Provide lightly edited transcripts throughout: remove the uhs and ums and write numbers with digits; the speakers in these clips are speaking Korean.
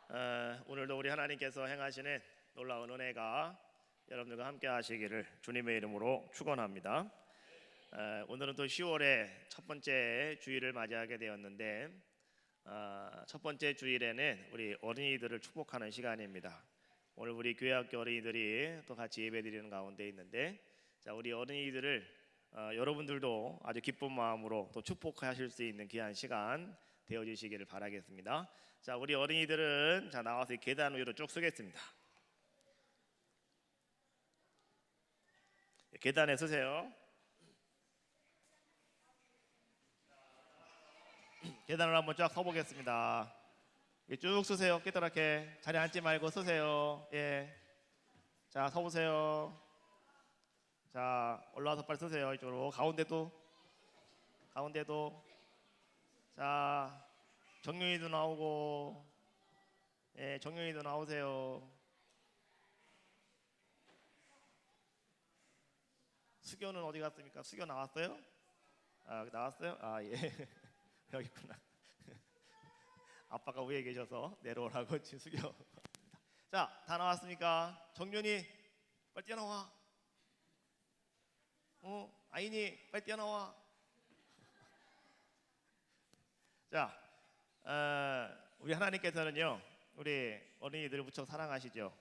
오늘도 우리 하나님께서 행하시는 놀라운 은혜가 여러분들과 함께 하시기를 주님의 이름으로 축원합니다. 오늘은 또 10월의 첫 번째 주일을 맞이하게 되었는데 첫 번째 주일에는 우리 어린이들을 축복하는 시간입니다. 오늘 우리 교회학교 어린이들이 또 같이 예배드리는 가운데 있는데, 자, 우리 어린이들을 여러분들도 아주 기쁜 마음으로 또 축복하실 수 있는 귀한 시간 되어주시기를 바라겠습니다. 자, 우리 어린이들은 자 나와서 이 계단 위로 쭉 서겠습니다. 계단에 서세요. 계단을 한번 쫙 서보겠습니다. 쭉 서세요. 깨끗하게 자리에 앉지 말고 서세요. 예, 자 서보세요. 자 올라와서 빨리 서세요. 이쪽으로 가운데도. 자 정윤이도 나오고, 예, 정윤이도 나오세요. 수교는 어디 갔습니까? 수교 나왔어요? 아, 나왔어요? 아, 예. 여기 있구나. 아빠가 위에 계셔서 내려오라고 지금 수교. 자, 다 나왔습니까? 정윤이 빨리 뛰어나와. 아인이 빨리 뛰어나와. 자, 우리 하나님께서는요, 우리 어린이들을 무척 사랑하시죠.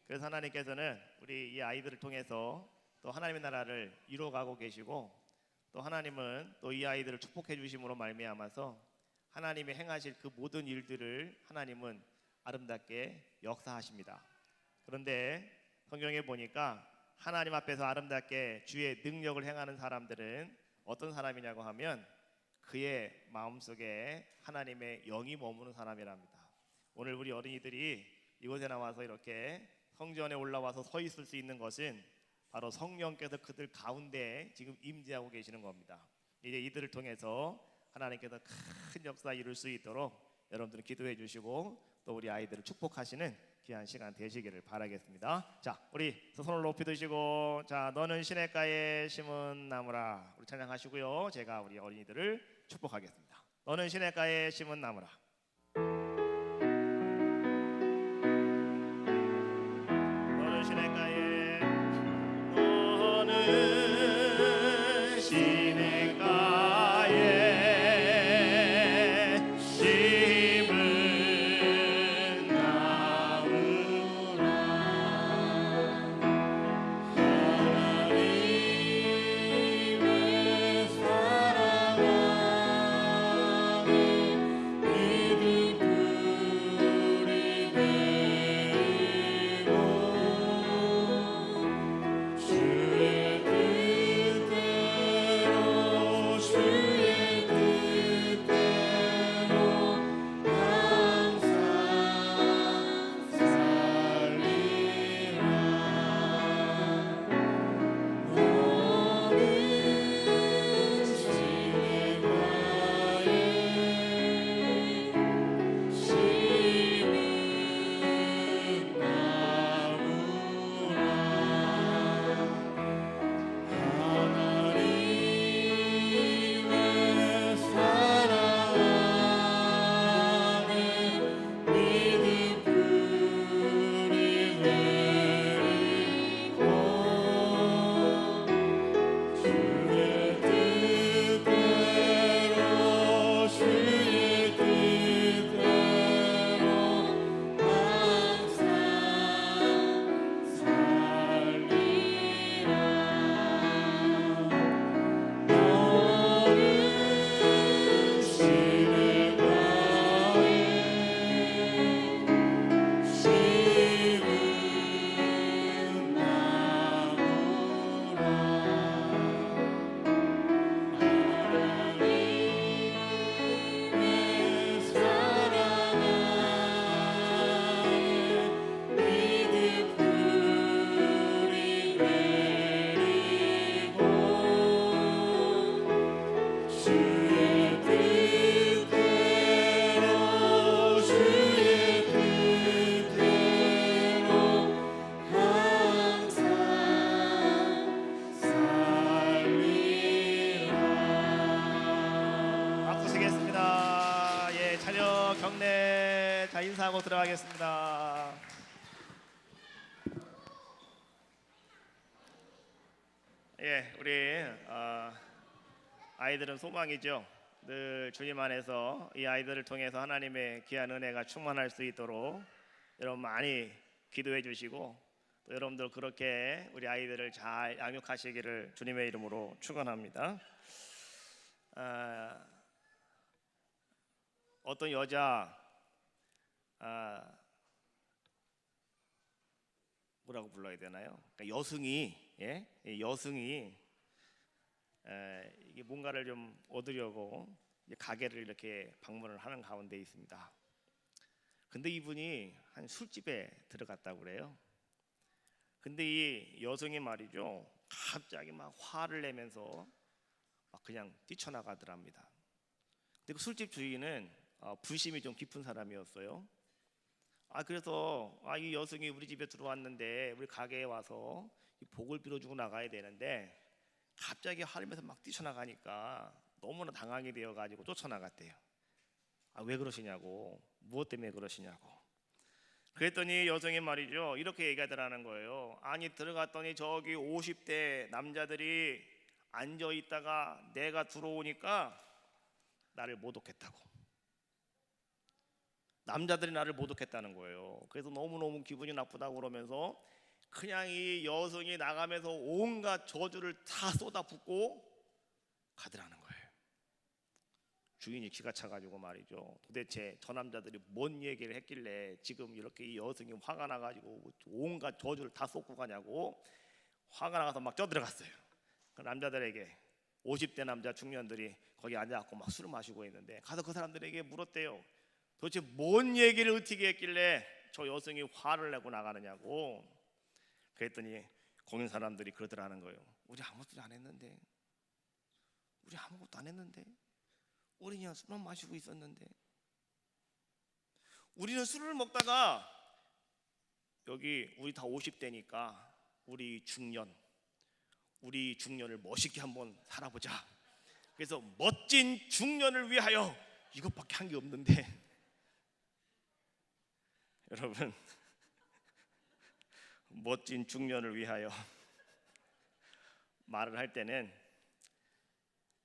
그래서 하나님께서는 우리 이 아이들을 통해서 또 하나님의 나라를 이루어가고 계시고, 또 하나님은 또 이 아이들을 축복해 주심으로 말미암아서 하나님이 행하실 그 모든 일들을 하나님은 아름답게 역사하십니다. 그런데 성경에 보니까 하나님 앞에서 아름답게 주의 능력을 행하는 사람들은 어떤 사람이냐고 하면 그의 마음속에 하나님의 영이 머무는 사람이랍니다. 오늘 우리 어린이들이 이곳에 나와서 이렇게 성전에 올라와서 서 있을 수 있는 것은 바로 성령께서 그들 가운데 지금 임재하고 계시는 겁니다. 이제 이들을 통해서 하나님께서 큰 역사 이룰 수 있도록 여러분들은 기도해 주시고 또 우리 아이들을 축복하시는 귀한 시간 되시기를 바라겠습니다. 자, 우리 손을 높이 드시고, 자, 너는 시냇가에 심은 나무라, 우리 찬양하시고요. 제가 우리 어린이들을 축복하겠습니다. 너는 시냇가에 심은 나무라. 너는 시냇가에, 너는 시냇가에 심은 나무라. 하나님을 사랑하는 기도하고 들어가겠습니다. 예, 우리 아이들은 소망이죠. 늘 주님 안에서 이 아이들을 통해서 하나님의 귀한 은혜가 충만할 수 있도록 여러분 많이 기도해 주시고, 또 여러분들 그렇게 우리 아이들을 잘 양육하시기를 주님의 이름으로 축원합니다. 어떤 여자 뭐라고 불러야 되나요? 그러니까 여승이, 예? 이 여승이 이게 뭔가를 좀 얻으려고 가게를 이렇게 방문을 하는 가운데 있습니다. 근데 이분이 한 술집에 들어갔다고 그래요. 근데 이 여성이 말이죠, 갑자기 막 화를 내면서 막 그냥 뛰쳐나가더랍니다. 근데 그 술집 주인은 불심이 좀 깊은 사람이었어요. 그래서 이 여성이 우리 집에 들어왔는데, 우리 가게에 와서 복을 빌어주고 나가야 되는데 갑자기 화를 내면서 막 뛰쳐나가니까 너무나 당황이 되어가지고 쫓아나갔대요. 왜 그러시냐고, 무엇 때문에 그러시냐고. 그랬더니 여성이 말이죠, 이렇게 얘기하더라는 거예요. 아니, 들어갔더니 저기 50대 남자들이 앉아 있다가 내가 들어오니까 나를 모독했다고. 남자들이 나를 모독했다는 거예요. 그래서 너무너무 기분이 나쁘다고 그러면서 그냥 이 여성이 나가면서 온갖 저주를 다 쏟아붓고 가더라는 거예요. 주인이 기가 차가지고 말이죠, 도대체 저 남자들이 뭔 얘기를 했길래 지금 이렇게 이 여성이 화가 나가지고 온갖 저주를 다 쏟고 가냐고 화가 나가서 막 쪄들어갔어요. 그 남자들에게 50대 남자 중년들이 거기 앉아갖고 막 술을 마시고 있는데, 가서 그 사람들에게 물었대요. 도대체 뭔 얘기를 어떻게 했길래 저 여성이 화를 내고 나가느냐고. 그랬더니 거기 사람들이 그러더라는 거예요. 우리 아무것도 안 했는데, 우리 아무것도 안 했는데, 우리 그냥 술만 마시고 있었는데, 우리는 술을 먹다가 여기 우리 다 50대니까 우리 중년을 멋있게 한번 살아보자. 그래서 멋진 중년을 위하여 이것밖에 한 게 없는데 여러분, 멋진 중년을 위하여 말을 할 때는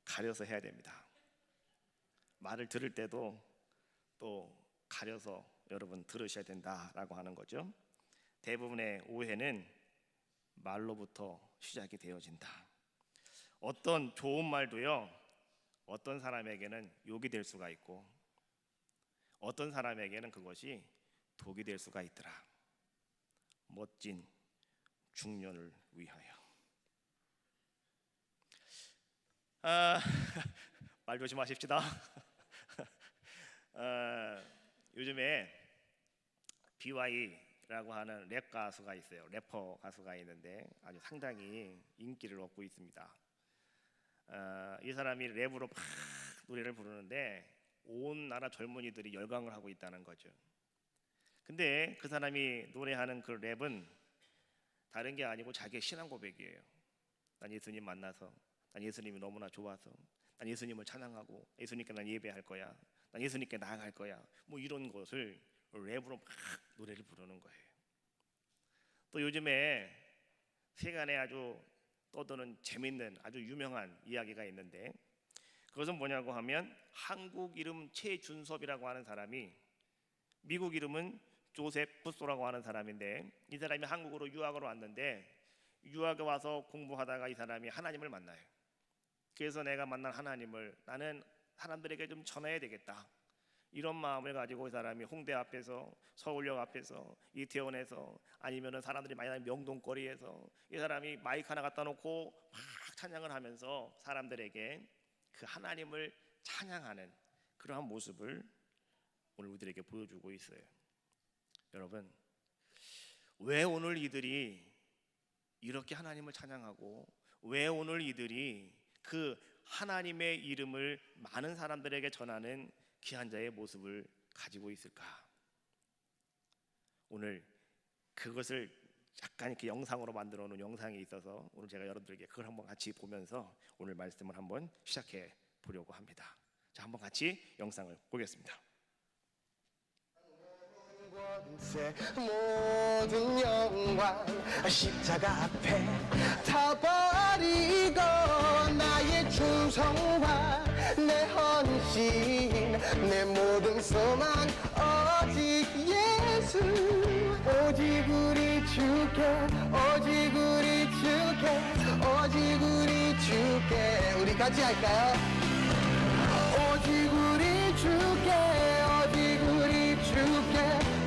가려서 해야 됩니다. 말을 들을 때도 또 가려서 여러분 들으셔야 된다라고 하는 거죠. 대부분의 오해는 말로부터 시작이 되어진다. 어떤 좋은 말도요, 어떤 사람에게는 욕이 될 수가 있고 어떤 사람에게는 그것이 독이 될 수가 있더라. 멋진 중년을 위하여. 말 조심하십시다. 요즘에 BY라고 하는 랩 가수가 있어요. 래퍼 가수가 있는데 아주 상당히 인기를 얻고 있습니다. 이 사람이 랩으로 막 노래를 부르는데 온 나라 젊은이들이 열광을 하고 있다는 거죠. 근데 그 사람이 노래하는 그 랩은 다른 게 아니고 자기의 신앙 고백이에요. 난 예수님 만나서, 난 예수님이 너무나 좋아서, 난 예수님을 찬양하고 예수님께 난 예배할 거야, 난 예수님께 나아갈 거야, 뭐 이런 것을 랩으로 막 노래를 부르는 거예요. 또 요즘에 세간에 아주 떠도는 재밌는 아주 유명한 이야기가 있는데, 그것은 뭐냐고 하면 한국 이름 최준섭이라고 하는 사람이 미국 이름은 조셉 부소라고 하는 사람인데, 이 사람이 한국으로 유학을 왔는데 유학에 와서 공부하다가 이 사람이 하나님을 만나요. 그래서 내가 만난 하나님을 나는 사람들에게 좀 전해야 되겠다, 이런 마음을 가지고 이 사람이 홍대 앞에서, 서울역 앞에서, 이태원에서, 아니면은 사람들이 많이 나는 명동거리에서 이 사람이 마이크 하나 갖다 놓고 막 찬양을 하면서 사람들에게 그 하나님을 찬양하는 그러한 모습을 오늘 우리들에게 보여주고 있어요. 여러분, 왜 오늘 이들이 이렇게 하나님을 찬양하고 왜 오늘 이들이 그 하나님의 이름을 많은 사람들에게 전하는 귀한 자의 모습을 가지고 있을까? 오늘 그것을 약간 이렇게 영상으로 만들어 놓은 영상이 있어서 오늘 제가 여러분들에게 그걸 한번 같이 보면서 오늘 말씀을 한번 시작해 보려고 합니다. 자, 한번 같이 영상을 보겠습니다. 원세 모든 영광 십자가 앞에 다 버리고 나의 충성과 내 헌신 내 모든 소망 오직 예수 오직 우리 주께 오직 우리 주께 오직 우리 주께 우리 같이 할까요? 오직 우리 주께 오직 우리 주께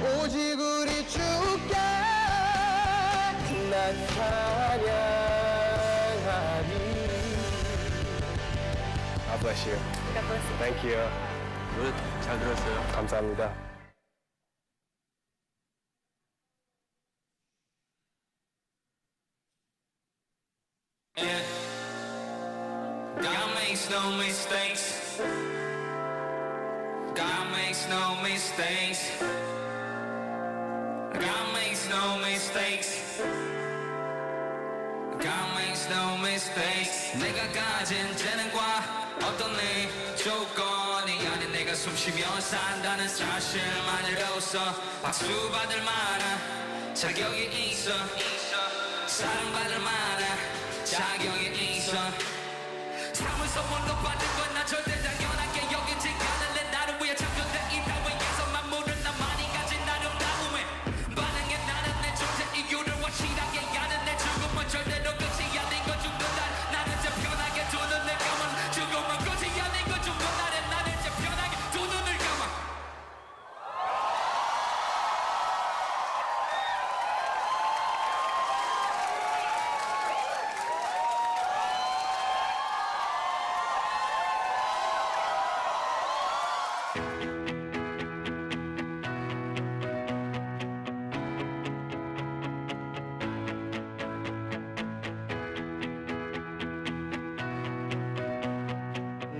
오직 우리 주께 난 찬양하리. God bless you. God bless you. Thank you. 노래 잘 들었어요. 감사합니다. God makes no mistakes. God makes no mistakes. God makes no mistakes. God makes no mistakes. 내가 가진 재능과 어떤 내 조건이 안에 내가 숨쉬며 산다는 사실만으로서 박수받을 만한 자격이 있어. 사랑받을 만한 자격이 있어. 삶을 선물로 받은 건 난 절대 당연하게 여기지 않을래. 나를 위해 창조된 이 땅위에서 만물을 나만이 가진 아름다움에 반응해. 나는 내 존재 이유를 확실하게 아는 내 죽음은 절대로 끝이 아닌 건 죽는 날. 나는 제 편하게 두 눈을 감아. 죽음은 끝이 아닌 건 죽는 날에 나는 제 편하게 두 눈을 감아.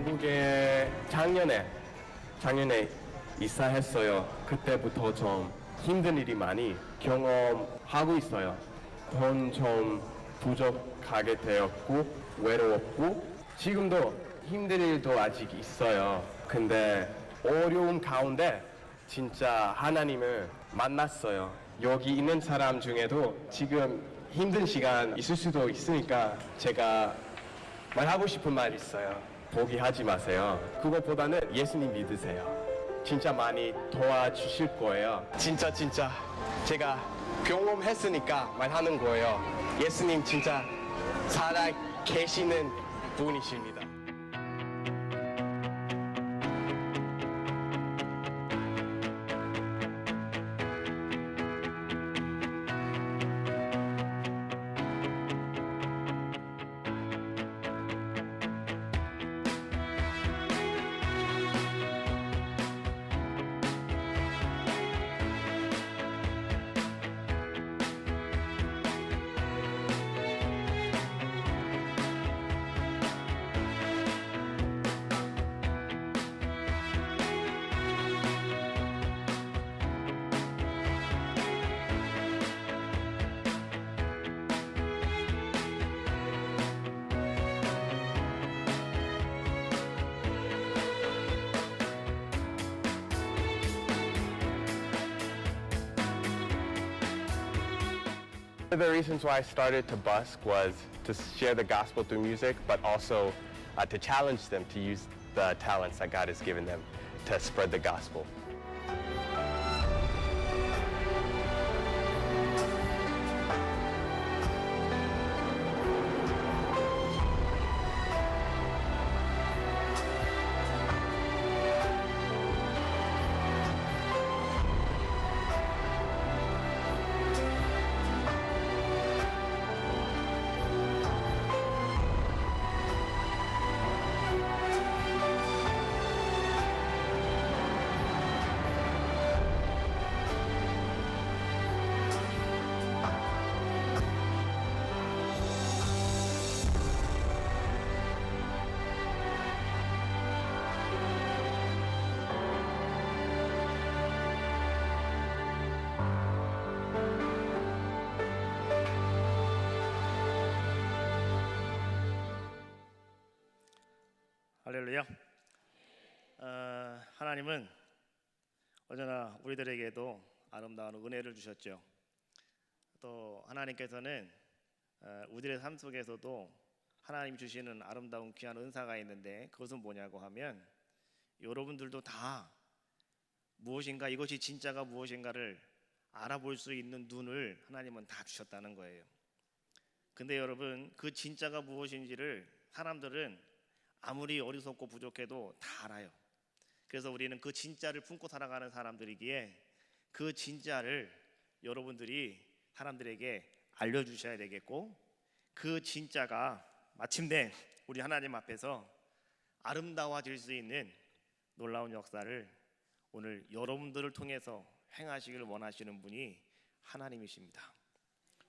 한국에 작년에 이사했어요. 그때부터 좀 힘든 일이 많이 경험하고 있어요. 돈 좀 부족하게 되었고 외로웠고 지금도 힘든 일도 아직 있어요. 근데 어려움 가운데 진짜 하나님을 만났어요. 여기 있는 사람 중에도 지금 힘든 시간 있을 수도 있으니까 제가 말하고 싶은 말 있어요. 포기하지 마세요. 그것보다는 예수님 믿으세요. 진짜 많이 도와주실 거예요. 진짜 제가 경험했으니까 말하는 거예요. 예수님 진짜 살아 계시는 분이십니다. One of the reasons why I started to busk was to share the gospel through music, but also to challenge them to use the talents that God has given them to spread the gospel. 할렐루야. 하나님은 언제나 우리들에게도 아름다운 은혜를 주셨죠. 또 하나님께서는 우리의 삶 속에서도 하나님 주시는 아름다운 귀한 은사가 있는데 그것은 뭐냐고 하면 여러분들도 다 무엇인가 이것이 진짜가 무엇인가를 알아볼 수 있는 눈을 하나님은 다 주셨다는 거예요. 근데 여러분 그 진짜가 무엇인지를 사람들은 아무리 어리석고 부족해도 다 알아요. 그래서 우리는 그 진짜를 품고 살아가는 사람들이기에 그 진짜를 여러분들이 사람들에게 알려주셔야 되겠고 그 진짜가 마침내 우리 하나님 앞에서 아름다워질 수 있는 놀라운 역사를 오늘 여러분들을 통해서 행하시기를 원하시는 분이 하나님이십니다.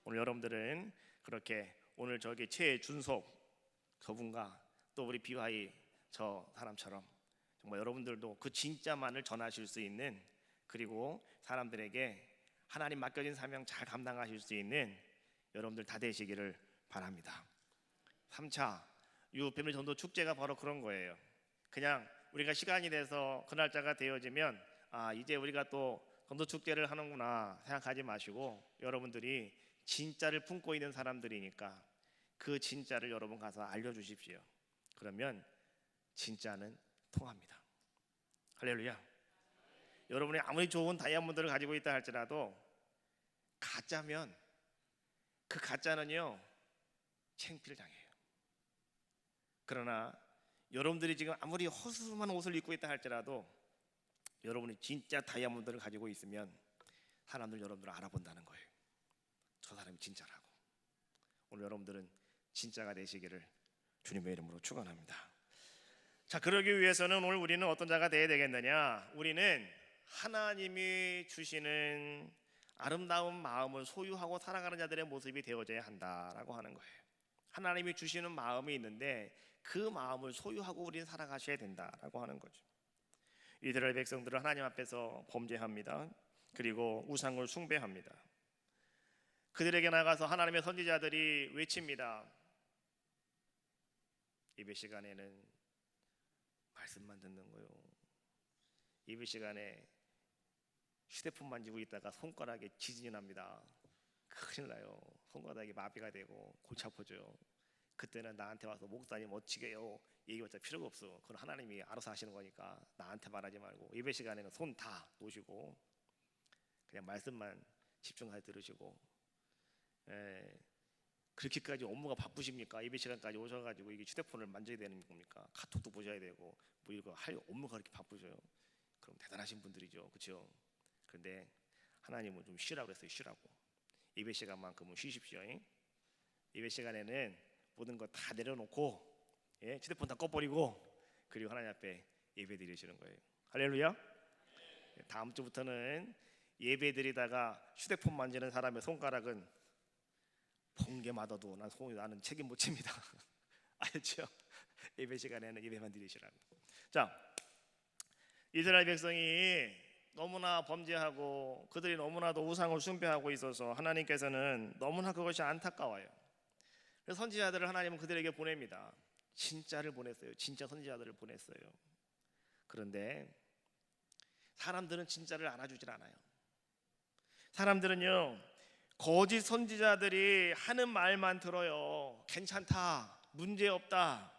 오늘 여러분들은 그렇게 오늘 저기 최준석 저분과 또 우리 비와이 저 사람처럼 정말 여러분들도 그 진짜만을 전하실 수 있는 그리고 사람들에게 하나님 맡겨진 사명 잘 감당하실 수 있는 여러분들 다 되시기를 바랍니다. 3차 유패밀 전도 축제가 바로 그런 거예요. 그냥 우리가 시간이 돼서 그 날짜가 되어지면 이제 우리가 또 전도 축제를 하는구나 생각하지 마시고 여러분들이 진짜를 품고 있는 사람들이니까 그 진짜를 여러분 가서 알려주십시오. 그러면 진짜는 통합니다. 할렐루야. 여러분이 아무리 좋은 다이아몬드를 가지고 있다 할지라도 가짜면 그 가짜는요 창피를 당해요. 그러나 여러분들이 지금 아무리 허스름한 옷을 입고 있다 할지라도 여러분이 진짜 다이아몬드를 가지고 있으면 사람들 여러분들을 알아본다는 거예요. 저 사람이 진짜라고. 오늘 여러분들은 진짜가 되시기를 주님의 이름으로 축원합니다. 자, 그러기 위해서는 오늘 우리는 어떤 자가 되어야 되겠느냐? 우리는 하나님이 주시는 아름다운 마음을 소유하고 살아가는 자들의 모습이 되어져야 한다라고 하는 거예요. 하나님이 주시는 마음이 있는데 그 마음을 소유하고 우리는 살아가셔야 된다라고 하는 거죠. 이스라엘 백성들은 하나님 앞에서 범죄합니다. 그리고 우상을 숭배합니다. 그들에게 나가서 하나님의 선지자들이 외칩니다. 예배 시간에는 말씀만 듣는 거요. 예배 시간에 휴대폰 만지고 있다가 손가락에 지진이 납니다. 큰일 나요. 손가락이 마비가 되고 골치 아프죠. 그때는 나한테 와서 목사님 어찌게요 얘기할 필요가 없어. 그건 하나님이 알아서 하시는 거니까 나한테 말하지 말고 예배 시간에는 손 다 놓으시고 그냥 말씀만 집중해서 들으시고 그렇게까지 업무가 바쁘십니까? 예배 시간까지 오셔가지고 이게 휴대폰을 만져야 되는 겁니까? 카톡도 보셔야 되고 뭐 이거 할 업무가 그렇게 바쁘죠. 그럼 대단하신 분들이죠, 그렇죠? 그런데 하나님은 좀 쉬라고 그랬어요. 쉬라고. 예배 시간만큼은 쉬십시오. 예배 시간에는 모든 거 다 내려놓고 휴대폰 다 꺼버리고 그리고 하나님 앞에 예배 드리시는 거예요. 할렐루야. 다음 주부터는 예배 드리다가 휴대폰 만지는 사람의 손가락은 번개마다도 나는 책임 못 집니다. 알죠? 예배 시간에는 예배만 드리시라고. 자, 이스라엘 백성이 너무나 범죄하고 그들이 너무나도 우상을 숭배하고 있어서 하나님께서는 너무나 그것이 안타까워요. 그래서 선지자들을 하나님은 그들에게 보냅니다. 진짜를 보냈어요. 진짜 선지자들을 보냈어요. 그런데 사람들은 진짜를 알아주질 않아요. 사람들은요 거짓 선지자들이 하는 말만 들어요. 괜찮다, 문제없다,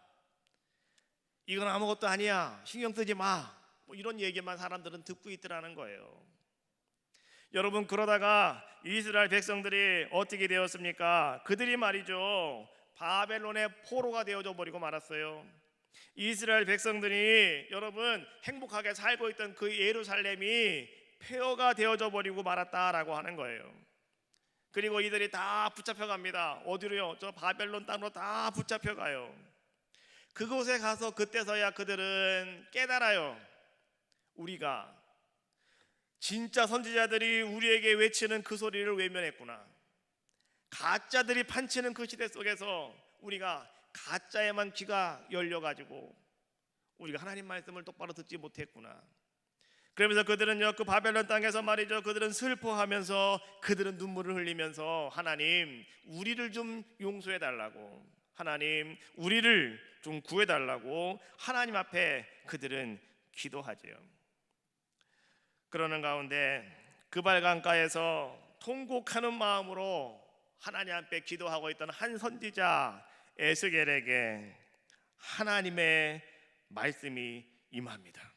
이건 아무것도 아니야, 신경 쓰지 마, 뭐 이런 얘기만 사람들은 듣고 있더라는 거예요. 여러분, 그러다가 이스라엘 백성들이 어떻게 되었습니까? 그들이 말이죠 바벨론의 포로가 되어져 버리고 말았어요. 이스라엘 백성들이 여러분 행복하게 살고 있던 그 예루살렘이 폐허가 되어져 버리고 말았다라고 하는 거예요. 그리고 이들이 다 붙잡혀 갑니다. 어디로요? 저 바벨론 땅으로 다 붙잡혀 가요. 그곳에 가서 그때서야 그들은 깨달아요. 우리가 진짜 선지자들이 우리에게 외치는 그 소리를 외면했구나. 가짜들이 판치는 그 시대 속에서 우리가 가짜에만 귀가 열려가지고 우리가 하나님 말씀을 똑바로 듣지 못했구나. 그러면서 그들은요 그 바벨론 땅에서 말이죠 그들은 슬퍼하면서 그들은 눈물을 흘리면서 하나님 우리를 좀 용서해 달라고, 하나님 우리를 좀 구해 달라고 하나님 앞에 그들은 기도하지요. 그러는 가운데 그발강가에서 통곡하는 마음으로 하나님 앞에 기도하고 있던 한 선지자 에스겔에게 하나님의 말씀이 임합니다.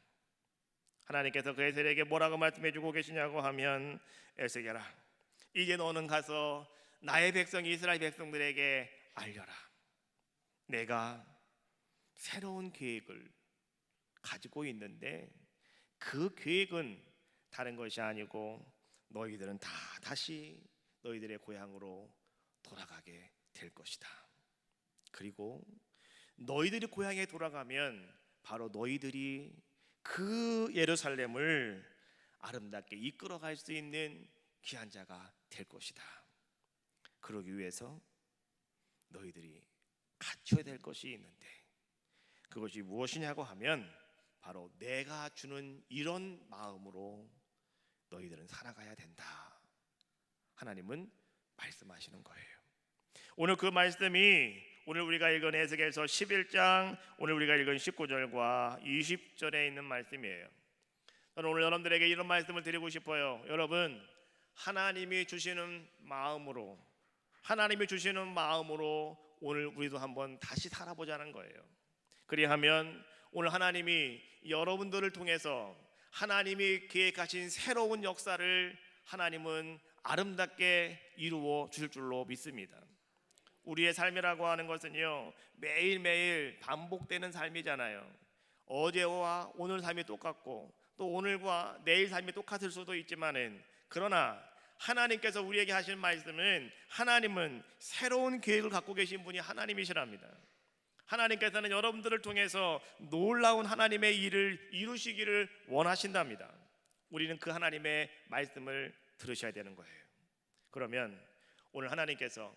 하나님께서 그 에스겔에게 뭐라고 말씀해 주고 계시냐고 하면, 에스겔아, 이제 너는 가서 나의 백성 이스라엘 백성들에게 알려라. 내가 새로운 계획을 가지고 있는데 그 계획은 다른 것이 아니고 너희들은 다 다시 너희들의 고향으로 돌아가게 될 것이다. 그리고 너희들이 고향에 돌아가면 바로 너희들이 그 예루살렘을 아름답게 이끌어갈 수 있는 귀한 자가 될 것이다. 그러기 위해서 너희들이 갖춰야 될 것이 있는데 그것이 무엇이냐고 하면 바로 내가 주는 이런 마음으로 너희들은 살아가야 된다. 하나님은 말씀하시는 거예요. 오늘 그 말씀이 오늘 우리가 읽은 에스겔서 11장, 오늘 우리가 읽은 19절과 20절에 있는 말씀이에요. 저는 오늘 여러분들에게 이런 말씀을 드리고 싶어요. 여러분, 하나님이 주시는 마음으로 오늘 우리도 한번 다시 살아보자는 거예요. 그리하면 오늘 하나님이 여러분들을 통해서 하나님이 계획하신 새로운 역사를 하나님은 아름답게 이루어 주실 줄로 믿습니다. 우리의 삶이라고 하는 것은요, 매일매일 반복되는 삶이잖아요. 어제와 오늘 삶이 똑같고 또 오늘과 내일 삶이 똑같을 수도 있지만은, 그러나 하나님께서 우리에게 하실 말씀은, 하나님은 새로운 계획을 갖고 계신 분이 하나님이시랍니다. 하나님께서는 여러분들을 통해서 놀라운 하나님의 일을 이루시기를 원하신답니다. 우리는 그 하나님의 말씀을 들으셔야 되는 거예요. 그러면 오늘 하나님께서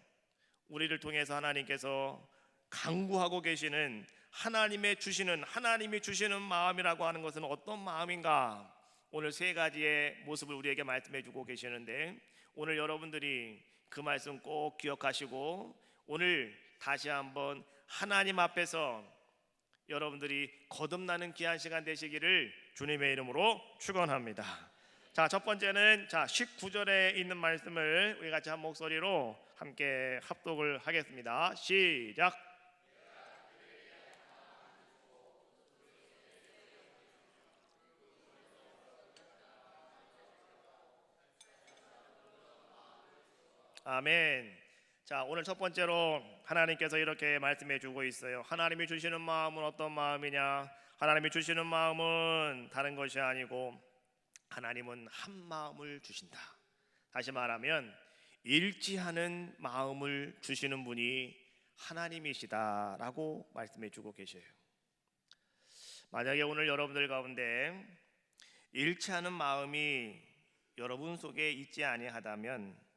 우리를 통해서 하나님께서 강구하고 계시는 하나님이 주시는 마음이라고 하는 것은 어떤 마음인가? 오늘 세 가지의 모습을 우리에게 말씀해 주고 계시는데, 오늘 여러분들이 그 말씀 꼭 기억하시고 오늘 다시 한번 하나님 앞에서 여러분들이 거듭나는 귀한 시간 되시기를 주님의 이름으로 축원합니다. 자, 첫 번째는 19절에 있는 말씀을 우리 같이 한 목소리로 함께 합독을 하겠습니다. 시작. 아멘. 자, 오늘 첫 번째로 하나님께서 이렇게 말씀해 주고 있어요. 하나님이 주시는 마음은 어떤 마음이냐? 하나님이 주시는 마음은 다른 것이 아니고 하나님은 한 마음을 주신다. 다시 말하면 일치하는 마음을 주시는 분이 하나님이시다라고 말씀해 주고 계셔요. 만약에 오늘 여러분들 가운데 일치하는 마음이 여러분 속에 있지 아니하다면,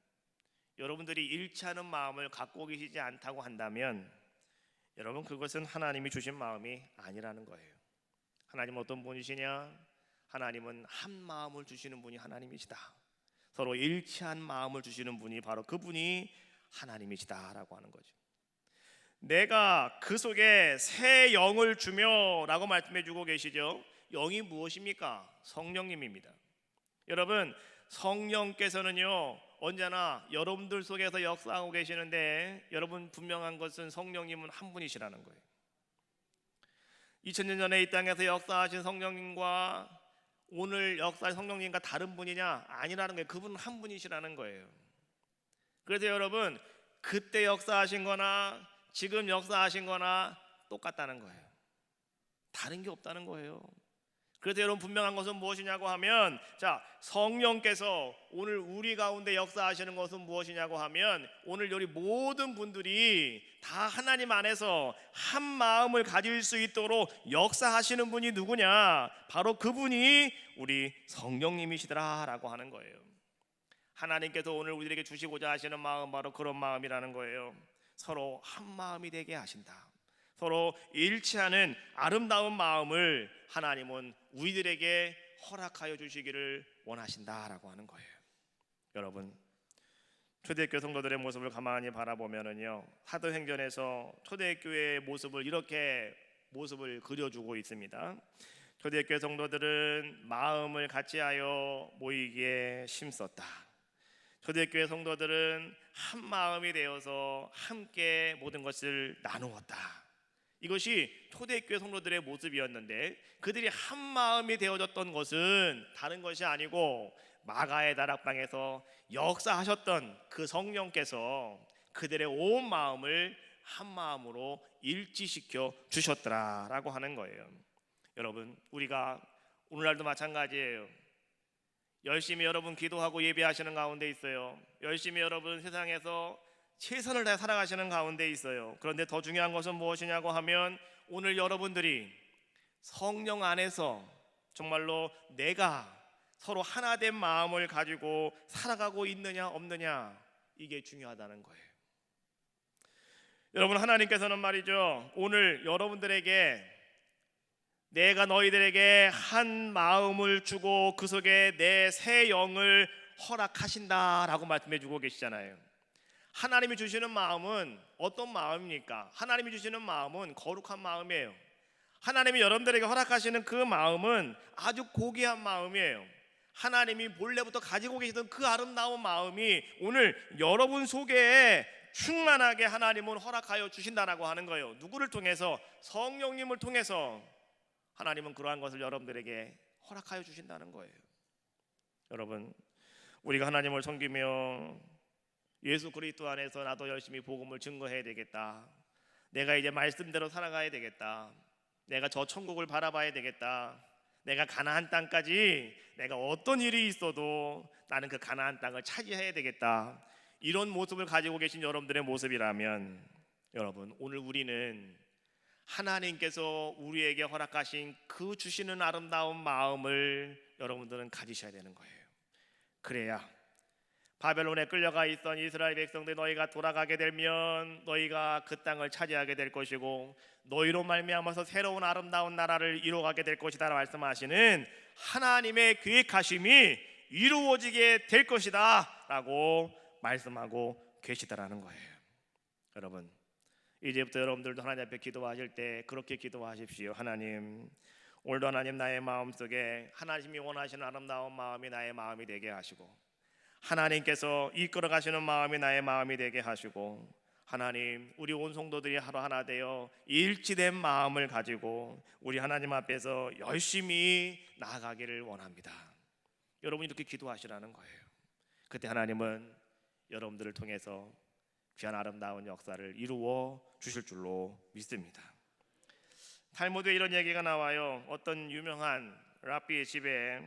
여러분들이 일치하는 마음을 갖고 계시지 않다고 한다면, 여러분, 그것은 하나님이 주신 마음이 아니라는 거예요. 하나님은 어떤 분이시냐? 하나님은 한 마음을 주시는 분이 하나님이시다. 서로 일치한 마음을 주시는 분이 바로 그분이 하나님이시다라고 하는 거죠. 내가 그 속에 새 영을 주며 라고 말씀해 주고 계시죠. 영이 무엇입니까? 성령님입니다. 여러분, 성령께서는요 언제나 여러분들 속에서 역사하고 계시는데, 여러분 분명한 것은 성령님은 한 분이시라는 거예요. 2000년 전에 이 땅에서 역사하신 성령님과 오늘 역사의 성령님과 다른 분이냐? 아니라는 거예요. 그분은 한 분이시라는 거예요. 그래서 여러분, 그때 역사하신 거나 지금 역사하신 거나 똑같다는 거예요. 다른 게 없다는 거예요. 그래서 여러분 분명한 것은 무엇이냐고 하면, 성령께서 오늘 우리 가운데 역사하시는 것은 무엇이냐고 하면, 오늘 여기 모든 분들이 다 하나님 안에서 한 마음을 가질 수 있도록 역사하시는 분이 누구냐? 바로 그분이 우리 성령님이시더라라고 하는 거예요. 하나님께서 오늘 우리에게 주시고자 하시는 마음, 바로 그런 마음이라는 거예요. 서로 한 마음이 되게 하신다. 서로 일치하는 아름다운 마음을 하나님은 우리들에게 허락하여 주시기를 원하신다라고 하는 거예요. 여러분, 초대교회 성도들의 모습을 가만히 바라보면은요, 사도행전에서 초대교회의 모습을 이렇게 모습을 그려주고 있습니다. 초대교회 성도들은 마음을 같이하여 모이기에 힘썼다. 초대교회 성도들은 한 마음이 되어서 함께 모든 것을 나누었다. 이것이 초대교회 성도들의 모습이었는데, 그들이 한 마음이 되어졌던 것은 다른 것이 아니고 마가의 다락방에서 역사하셨던 그 성령께서 그들의 온 마음을 한 마음으로 일치시켜 주셨더라라고 하는 거예요. 여러분, 우리가 오늘날도 마찬가지예요. 열심히 여러분 기도하고 예배하시는 가운데 있어요. 열심히 여러분 세상에서 최선을 다해 살아가시는 가운데 있어요. 그런데 더 중요한 것은 무엇이냐고 하면, 오늘 여러분들이 성령 안에서 정말로 내가 서로 하나 된 마음을 가지고 살아가고 있느냐 없느냐, 이게 중요하다는 거예요. 여러분, 하나님께서는 말이죠, 오늘 여러분들에게 내가 너희들에게 한 마음을 주고 그 속에 내 새 영을 허락하신다라고 말씀해 주고 계시잖아요. 하나님이 주시는 마음은 어떤 마음입니까? 하나님이 주시는 마음은 거룩한 마음이에요. 하나님이 여러분들에게 허락하시는 그 마음은 아주 고귀한 마음이에요. 하나님이 본래부터 가지고 계시던 그 아름다운 마음이 오늘 여러분 속에 충만하게 하나님은 허락하여 주신다라고 하는 거예요. 누구를 통해서? 성령님을 통해서 하나님은 그러한 것을 여러분들에게 허락하여 주신다는 거예요. 여러분, 우리가 하나님을 섬기며 예수 그리스도 안에서 나도 열심히 복음을 증거해야 되겠다, 내가 이제 말씀대로 살아가야 되겠다, 내가 저 천국을 바라봐야 되겠다, 내가 가나안 땅까지 내가 어떤 일이 있어도 나는 그 가나안 땅을 차지해야 되겠다, 이런 모습을 가지고 계신 여러분들의 모습이라면, 여러분, 오늘 우리는 하나님께서 우리에게 허락하신 그 주시는 아름다운 마음을 여러분들은 가지셔야 되는 거예요. 그래야 바벨론에 끌려가 있던 이스라엘 백성들, 너희가 돌아가게 되면 너희가 그 땅을 차지하게 될 것이고 너희로 말미암아서 새로운 아름다운 나라를 이루어가게 될 것이다 말씀하시는 하나님의 계획하심이 이루어지게 될 것이다 라고 말씀하고 계시다라는 거예요. 여러분, 이제부터 여러분들도 하나님 앞에 기도하실 때 그렇게 기도하십시오. 하나님, 오늘도 하나님 나의 마음속에 하나님이 원하시는 아름다운 마음이 나의 마음이 되게 하시고, 하나님께서 이끌어 가시는 마음이 나의 마음이 되게 하시고, 하나님, 우리 온 성도들이 하루 하나 되어 일치된 마음을 가지고 우리 하나님 앞에서 열심히 나아가기를 원합니다. 여러분이 이렇게 기도하시라는 거예요. 그때 하나님은 여러분들을 통해서 귀한 아름다운 역사를 이루어 주실 줄로 믿습니다. 탈무드에 이런 얘기가 나와요. 어떤 유명한 랍비의 집에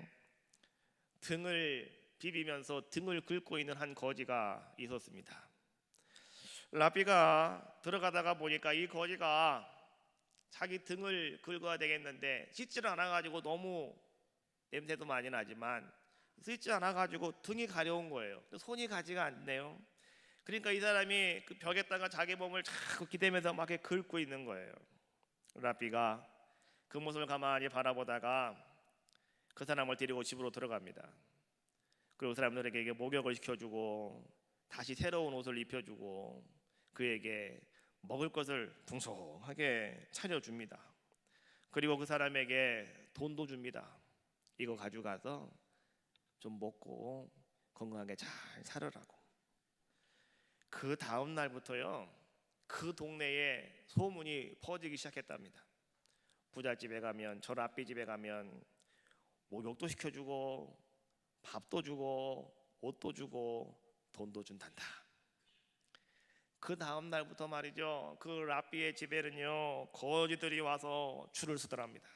등을 비비면서 등을 긁고 있는 한 거지가 있었습니다. 랍비가 들어가다가 보니까 이 거지가 자기 등을 긁어야 되겠는데 씻지를 않아가지고, 너무 냄새도 많이 나지만 씻지 않아가지고 등이 가려운 거예요. 손이 가지가 않네요. 그러니까 이 사람이 그 벽에다가 자기 몸을 자꾸 기대면서 막 이렇게 긁고 있는 거예요. 랍비가 그 모습을 가만히 바라보다가 그 사람을 데리고 집으로 들어갑니다. 그리고 그 사람들에게 목욕을 시켜주고 다시 새로운 옷을 입혀주고 그에게 먹을 것을 풍성하게 차려줍니다. 그리고 그 사람에게 돈도 줍니다. 이거 가져가서 좀 먹고 건강하게 잘 살으라고. 그 다음 날부터요, 그 동네에 소문이 퍼지기 시작했답니다. 부잣집에 가면, 저 랍비 집에 가면 목욕도 시켜주고 밥도 주고 옷도 주고 돈도 준단다. 그 다음 날부터 말이죠, 그 랍비의 집에는요 거지들이 와서 줄을 서더랍니다.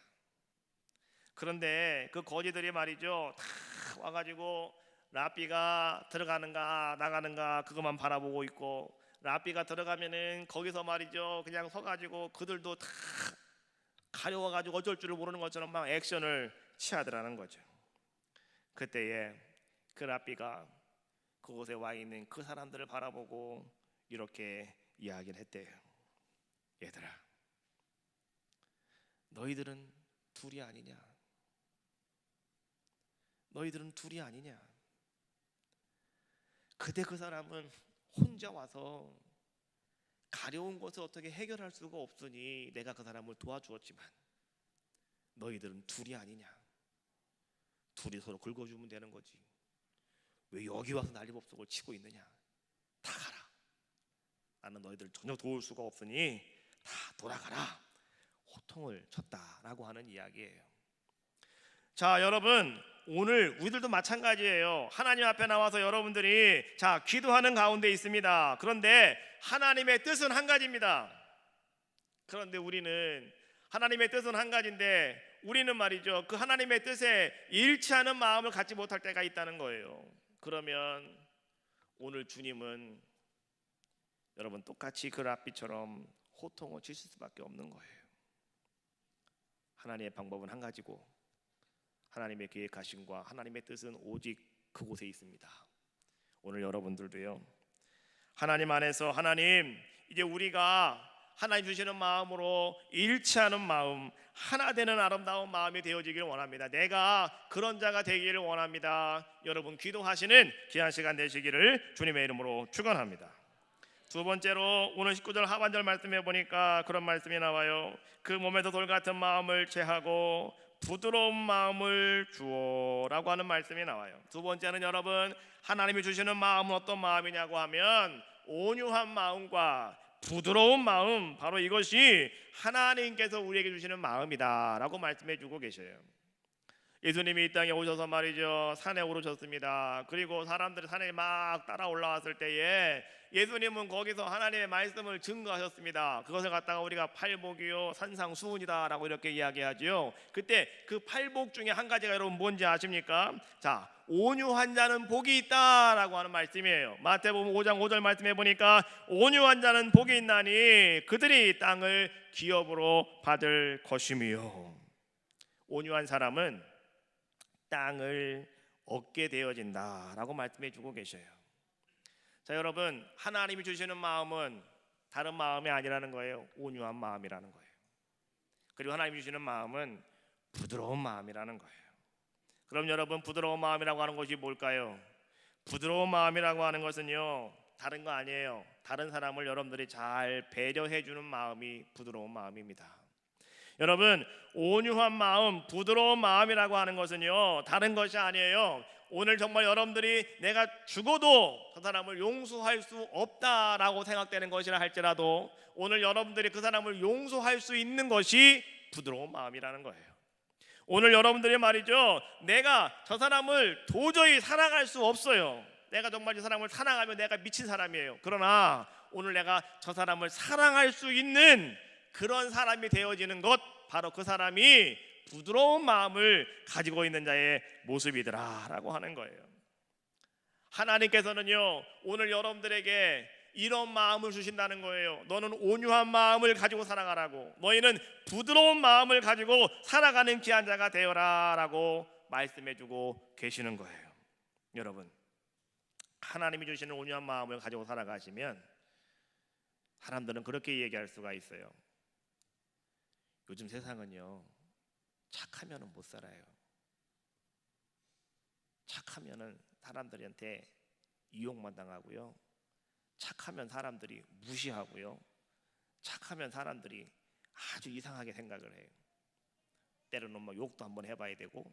그런데 그 거지들이 말이죠 다 와가지고 랍비가 들어가는가 나가는가 그것만 바라보고 있고, 랍비가 들어가면은 거기서 말이죠 그냥 서가지고 그들도 다 가려워가지고 어쩔 줄을 모르는 것처럼 막 액션을 취하더라는 거죠. 그때에 그 랍비가 그곳에 와 있는 그 사람들을 바라보고 이렇게 이야기를 했대요. 얘들아, 너희들은 둘이 아니냐? 너희들은 둘이 아니냐? 그때 그 사람은 혼자 와서 가려운 것을 어떻게 해결할 수가 없으니 내가 그 사람을 도와주었지만, 너희들은 둘이 아니냐. 둘이 서로 긁어주면 되는 거지. 왜 여기 와서 난리법석을 치고 있느냐. 다 가라. 나는 너희들 전혀 도울 수가 없으니 다 돌아가라. 호통을 쳤다라고 하는 이야기예요. 자, 여러분, 오늘 우리들도 마찬가지예요. 하나님 앞에 나와서 여러분들이 자 기도하는 가운데 있습니다. 그런데 하나님의 뜻은 한 가지입니다. 그런데 우리는 하나님의 뜻은 한 가지인데 우리는 말이죠, 그 하나님의 뜻에 일치하는 마음을 갖지 못할 때가 있다는 거예요. 그러면 오늘 주님은 여러분 똑같이 그 랍비처럼 호통을 치실 수밖에 없는 거예요. 하나님의 방법은 한 가지고 하나님의 계획하심과 하나님의 뜻은 오직 그곳에 있습니다. 오늘 여러분들도요, 하나님 안에서 하나님, 이제 우리가 하나님 주시는 마음으로 일치하는 마음, 하나 되는 아름다운 마음이 되어지기를 원합니다. 내가 그런 자가 되기를 원합니다. 여러분 기도하시는 귀한 시간 되시기를 주님의 이름으로 축원합니다. 두 번째로 오늘 19절 하반절 말씀해 보니까 그런 말씀이 나와요. 그 몸에서 돌 같은 마음을 제하고 부드러운 마음을 주어라고 하는 말씀이 나와요. 두 번째는 여러분, 하나님이 주시는 마음은 어떤 마음이냐고 하면 온유한 마음과 부드러운 마음, 바로 이것이 하나님께서 우리에게 주시는 마음이다라고 말씀해 주고 계셔요. 예수님이 이 땅에 오셔서 말이죠, 산에 오르셨습니다. 그리고 사람들이 산에 막 따라 올라왔을 때에 예수님은 거기서 하나님의 말씀을 증거하셨습니다. 그것을 갖다가 우리가 팔복이요 산상수훈이다라고 이렇게 이야기하지요. 그때 그 팔복 중에 한 가지가 여러분 뭔지 아십니까? 자, 온유한 자는 복이 있다라고 하는 말씀이에요. 마태복음 5장 5절 말씀해 보니까 온유한 자는 복이 있나니 그들이 땅을 기업으로 받을 것이며, 온유한 사람은 땅을 얻게 되어진다라고 말씀해 주고 계셔요. 자, 여러분, 하나님이 주시는 마음은 다른 마음이 아니라는 거예요. 온유한 마음이라는 거예요. 그리고 하나님이 주시는 마음은 부드러운 마음이라는 거예요. 그럼 여러분, 부드러운 마음이라고 하는 것이 뭘까요? 부드러운 마음이라고 하는 것은요, 다른 거 아니에요. 다른 사람을 여러분들이 잘 배려해 주는 마음이 부드러운 마음입니다. 여러분, 온유한 마음, 부드러운 마음이라고 하는 것은요, 다른 것이 아니에요. 오늘 정말 여러분들이 내가 죽어도 그 사람을 용서할 수 없다라고 생각되는 것이라 할지라도 오늘 여러분들이 그 사람을 용서할 수 있는 것이 부드러운 마음이라는 거예요. 오늘 여러분들이 말이죠, 내가 저 사람을 도저히 사랑할 수 없어요. 내가 정말 이 사람을 사랑하면 내가 미친 사람이에요. 그러나 오늘 내가 저 사람을 사랑할 수 있는 그런 사람이 되어지는 것, 바로 그 사람이 부드러운 마음을 가지고 있는 자의 모습이더라라고 하는 거예요. 하나님께서는요, 오늘 여러분들에게 이런 마음을 주신다는 거예요. 너는 온유한 마음을 가지고 살아가라고, 너희는 부드러운 마음을 가지고 살아가는 귀한 자가 되어라라고 말씀해주고 계시는 거예요. 여러분, 하나님이 주시는 온유한 마음을 가지고 살아가시면 사람들은 그렇게 얘기할 수가 있어요. 요즘 세상은요, 착하면은 못 살아요. 착하면은 사람들한테 이용만 당하고요. 착하면 사람들이 무시하고요. 착하면 사람들이 아주 이상하게 생각을 해요. 때로는 막 욕도 한번 해봐야 되고,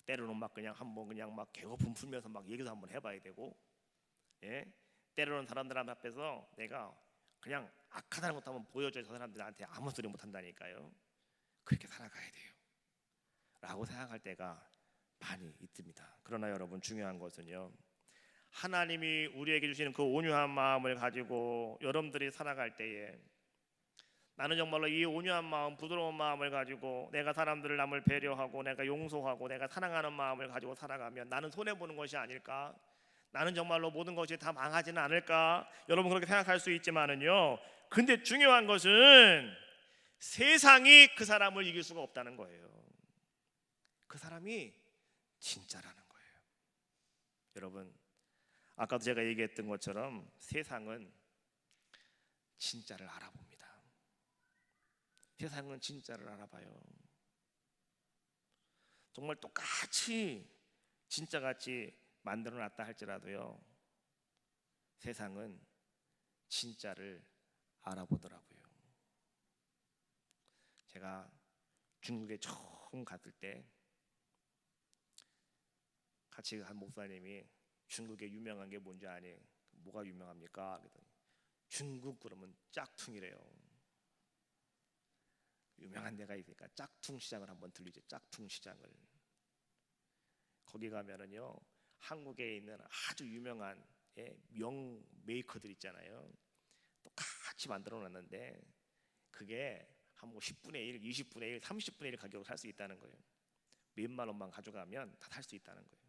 때로는 막 그냥 한번 그냥 막 개거품 풀면서 막 얘기도 한번 해봐야 되고, 예? 때로는 사람들 앞에서 내가 그냥 악하다는 것도 한번 보여줘야 저 사람들한테 아무 소리 못 한다니까요. 그렇게 살아가야 돼요 라고 생각할 때가 많이 있습니다. 그러나 여러분, 중요한 것은요, 하나님이 우리에게 주시는 그 온유한 마음을 가지고 여러분들이 살아갈 때에 나는 정말로 이 온유한 마음, 부드러운 마음을 가지고 내가 사람들을 남을 배려하고 내가 용서하고 내가 사랑하는 마음을 가지고 살아가면 나는 손해보는 것이 아닐까? 나는 정말로 모든 것이 다 망하지는 않을까? 여러분 그렇게 생각할 수 있지만은요, 근데 중요한 것은 세상이 그 사람을 이길 수가 없다는 거예요. 그 사람이 진짜라는 거예요. 여러분, 아까도 제가 얘기했던 것처럼 세상은 진짜를 알아봅니다. 세상은 진짜를 알아봐요. 정말 똑같이 진짜같이 만들어놨다 할지라도요, 세상은 진짜를 알아보더라고요. 제가 중국에 처음 갔을 때 같이 간 목사님이 중국에 유명한 게 뭔지 아니? 뭐가 유명합니까? 그랬더니 중국 그러면 짝퉁이래요. 유명한 데가 있으니까 짝퉁 시장을 한번 들리죠. 짝퉁 시장을. 거기 가면은요 한국에 있는 아주 유명한 명 메이커들 있잖아요. 똑같이 만들어 놨는데 그게 한 뭐 10분의 1, 20분의 1, 30분의 1 가격으로 살 수 있다는 거예요. 몇만 원만 가져가면 다 살 수 있다는 거예요.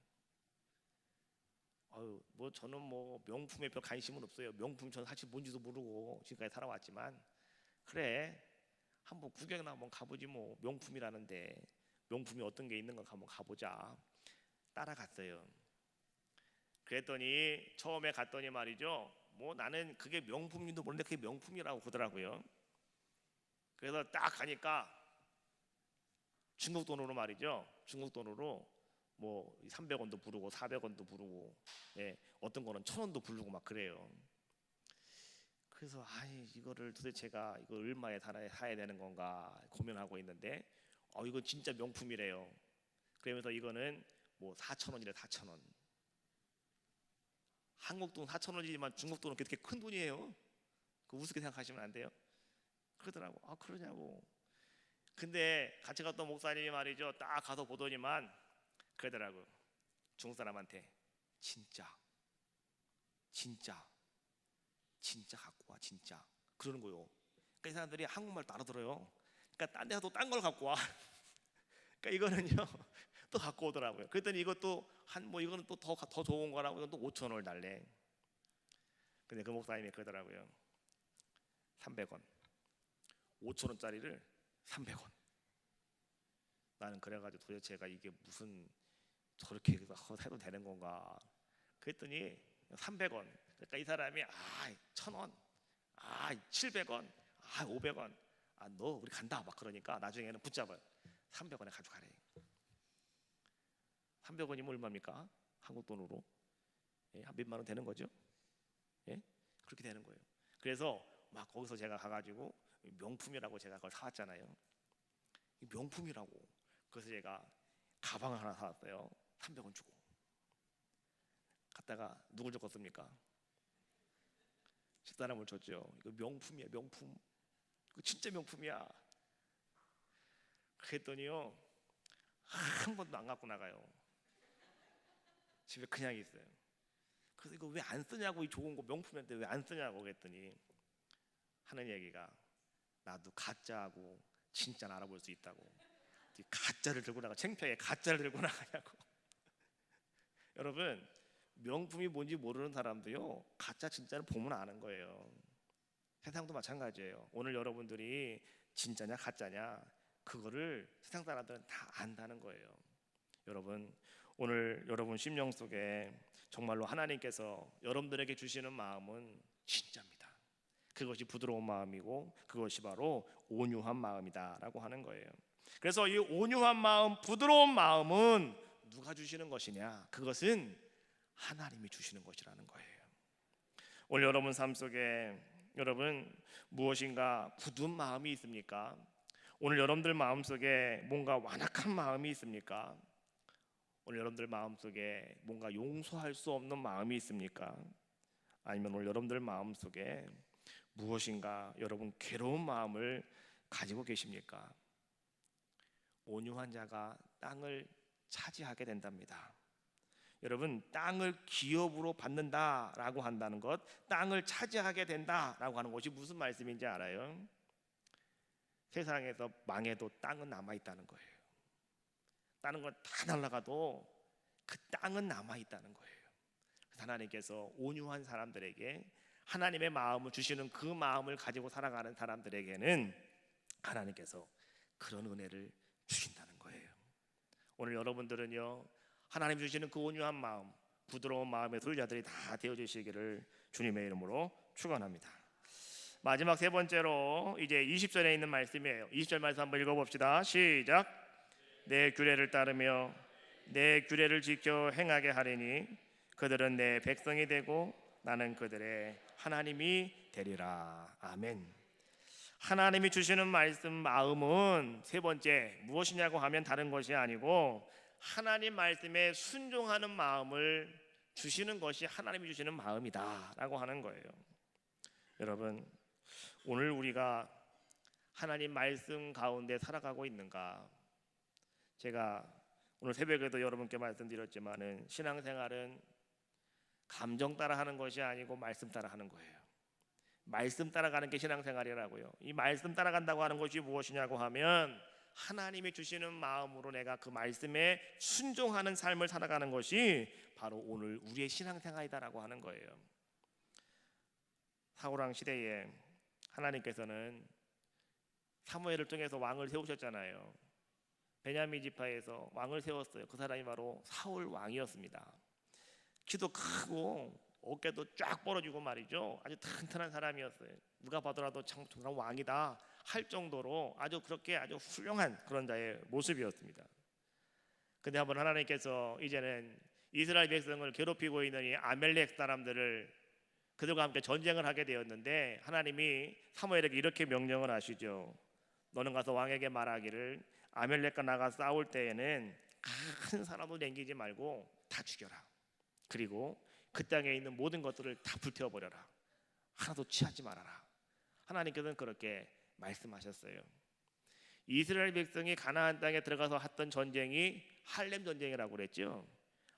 뭐 저는 뭐 명품에 별 관심은 없어요. 명품 저는 사실 뭔지도 모르고 지금까지 살아왔지만 그래 한번 구경이나 한번 가보지 뭐. 명품이라는데 명품이 어떤 게 있는가 한번 가보자. 따라갔어요. 그랬더니 처음에 갔더니 말이죠. 뭐 나는 그게 명품인도 모르는데 그게 명품이라고 그러더라고요. 그래서 딱 가니까 중국 돈으로 말이죠. 중국 돈으로 뭐 300원도 부르고 400원도 부르고 어떤 거는 1000원도 부르고 막 그래요. 그래서 이거를 도대체가 이거 얼마에 사야 되는 건가 고민하고 있는데 이거 진짜 명품이래요. 그러면서 이거는 뭐 4,000원이래. 4,000원. 한국 돈 4,000원이지만 중국 돈은 그렇게 큰 돈이에요. 그 우습게 생각하시면 안 돼요. 그러더라고. 그러냐고. 근데 같이 갔던 목사님이 말이죠. 딱 가서 보더니만 그러더라고. 중국 사람한테 진짜 갖고 와 진짜. 그러는 거요. 그러니까 이 사람들이 한국말도 알아들어요. 그러니까 딴 데서 또 딴 걸 갖고 와. 그러니까 이거는요 또 갖고 오더라고요. 그랬더니 이것도 이거는 또 더 좋은 거라고 이건 또 5,000원을 달래. 근데 그 목사님이 그러더라고요. 300원. 5,000원짜리를 300원. 나는 그래가지고 도대체가 이게 무슨 저렇게 해도 되는 건가. 그랬더니 300원. 그러니까 이 사람이 1,000원, 700원, 500원. 너 우리 간다 막 그러니까 나중에는 붙잡아요. 300원에 가져가래. 300원이면 얼마입니까? 한국 돈으로 한 몇만 원 되는 거죠? 그렇게 되는 거예요. 그래서 막 거기서 제가 가가지고 명품이라고 제가 그걸 사왔잖아요. 명품이라고. 그래서 제가 가방을 하나 사왔어요. 300원 주고. 갔다가 누굴 줬겠습니까? 집사람을 줬죠. 이거 명품이야, 명품. 이거 진짜 명품이야. 그랬더니요 한 번도 안 갖고 나가요. 집에 그냥 있어요. 그래서 이거 왜 안 쓰냐고, 이 좋은 거 명품인데 왜 안 쓰냐고 그랬더니 하는 얘기가 나도 가짜하고 진짜는 알아볼 수 있다고. 가짜를 들고 나가. 창피하게 가짜를 들고 나가냐고. 여러분 명품이 뭔지 모르는 사람도요 가짜 진짜를 보면 아는 거예요. 세상도 마찬가지예요. 오늘 여러분들이 진짜냐 가짜냐 그거를 세상 사람들은 다 안다는 거예요. 여러분 오늘 여러분 심령 속에 정말로 하나님께서 여러분들에게 주시는 마음은 진짜입니다. 그것이 부드러운 마음이고 그것이 바로 온유한 마음이다라고 하는 거예요. 그래서 이 온유한 마음, 부드러운 마음은 누가 주시는 것이냐? 그것은 하나님이 주시는 것이라는 거예요. 오늘 여러분 삶 속에 여러분 무엇인가 굳은 마음이 있습니까? 오늘 여러분들 마음 속에 뭔가 완악한 마음이 있습니까? 오늘 여러분들 마음 속에 뭔가 용서할 수 없는 마음이 있습니까? 아니면 오늘 여러분들 마음 속에 무엇인가 여러분 괴로운 마음을 가지고 계십니까? 온유한 자가 땅을 차지하게 된답니다. 여러분 땅을 기업으로 받는다라고 한다는 것, 땅을 차지하게 된다라고 하는 것이 무슨 말씀인지 알아요? 세상에서 망해도 땅은 남아있다는 거예요. 다른 건 다 날아가도 그 땅은 남아있다는 거예요. 하나님께서 온유한 사람들에게 하나님의 마음을 주시는 그 마음을 가지고 살아가는 사람들에게는 하나님께서 그런 은혜를 주신다는 거예요. 오늘 여러분들은요 하나님 주시는 그 온유한 마음, 부드러운 마음의 소유자들이 다 되어주시기를 주님의 이름으로 축원합니다. 마지막 세 번째로 이제 20절에 있는 말씀이에요. 20절 말씀 한번 읽어봅시다. 시작. 내 규례를 따르며 내 규례를 지켜 행하게 하리니 그들은 내 백성이 되고 나는 그들의 하나님이 되리라. 아멘. 하나님이 주시는 말씀 마음은 세 번째 무엇이냐고 하면 다른 것이 아니고 하나님 말씀에 순종하는 마음을 주시는 것이 하나님이 주시는 마음이다라고 하는 거예요. 여러분, 오늘 우리가 하나님 말씀 가운데 살아가고 있는가? 제가 오늘 새벽에도 여러분께 말씀드렸지만은 신앙생활은 감정 따라 하는 것이 아니고 말씀 따라 하는 거예요. 말씀 따라가는 게 신앙생활이라고요. 이 말씀 따라간다고 하는 것이 무엇이냐고 하면 하나님이 주시는 마음으로 내가 그 말씀에 순종하는 삶을 살아가는 것이 바로 오늘 우리의 신앙생활이다라고 하는 거예요. 사울왕 시대에 하나님께서는 사무엘을 통해서 왕을 세우셨잖아요. 베냐민 지파에서 왕을 세웠어요. 그 사람이 바로 사울 왕이었습니다. 키도 크고 어깨도 쫙 벌어지고 말이죠. 아주 튼튼한 사람이었어요. 누가 봐더라도 참 왕이다 할 정도로 아주 그렇게 아주 훌륭한 그런 자의 모습이었습니다. 근데 한번 하나님께서 이제는 이스라엘 백성을 괴롭히고 있는 이 아멜렉 사람들을 그들과 함께 전쟁을 하게 되었는데 하나님이 사무엘에게 이렇게 명령을 하시죠. 너는 가서 왕에게 말하기를 아멜렉과 나가 싸울 때에는 큰 사람도 남기지 말고 다 죽여라. 그리고 그 땅에 있는 모든 것들을 다 불태워버려라. 하나도 취하지 말아라. 하나님께서는 그렇게 말씀하셨어요. 이스라엘 백성이 가나안 땅에 들어가서 했던 전쟁이 할렘 전쟁이라고 그랬죠.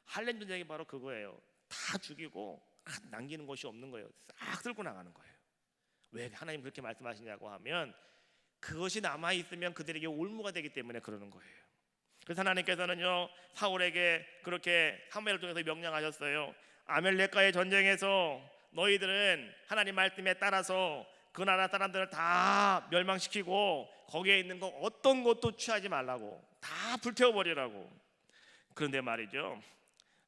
할렘 전쟁이 바로 그거예요. 다 죽이고 남기는 것이 없는 거예요. 싹 쓸고 나가는 거예요. 왜 하나님 그렇게 말씀하시냐고 하면 그것이 남아있으면 그들에게 올무가 되기 때문에 그러는 거예요. 그래서 하나님께서는요 사울에게 그렇게 사무엘을 통해서 명령하셨어요. 아멜렉과의 전쟁에서 너희들은 하나님 말씀에 따라서 그 나라 사람들을 다 멸망시키고 거기에 있는 거 어떤 것도 취하지 말라고 다 불태워버리라고. 그런데 말이죠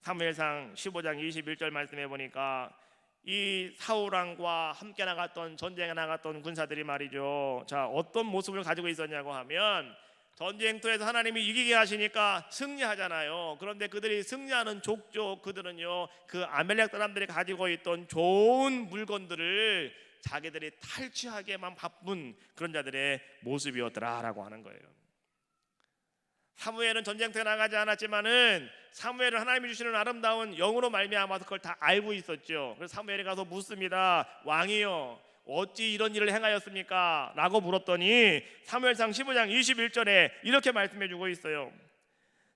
사무엘상 15장 21절 말씀해 보니까 이 사울왕과 함께 나갔던 전쟁에 나갔던 군사들이 말이죠 자 어떤 모습을 가지고 있었냐고 하면 전쟁터에서 하나님이 이기게 하시니까 승리하잖아요. 그런데 그들이 승리하는 족족 그들은요 그 아멜렉 사람들이 가지고 있던 좋은 물건들을 자기들이 탈취하기에만 바쁜 그런 자들의 모습이었더라라고 하는 거예요. 사무엘은 전쟁터에 나가지 않았지만은 사무엘은 하나님이 주시는 아름다운 영으로 말미암아서 그걸 다 알고 있었죠. 그래서 사무엘이 가서 묻습니다. 왕이여 어찌 이런 일을 행하였습니까? 라고 물었더니 사무엘상 15장 21절에 이렇게 말씀해 주고 있어요.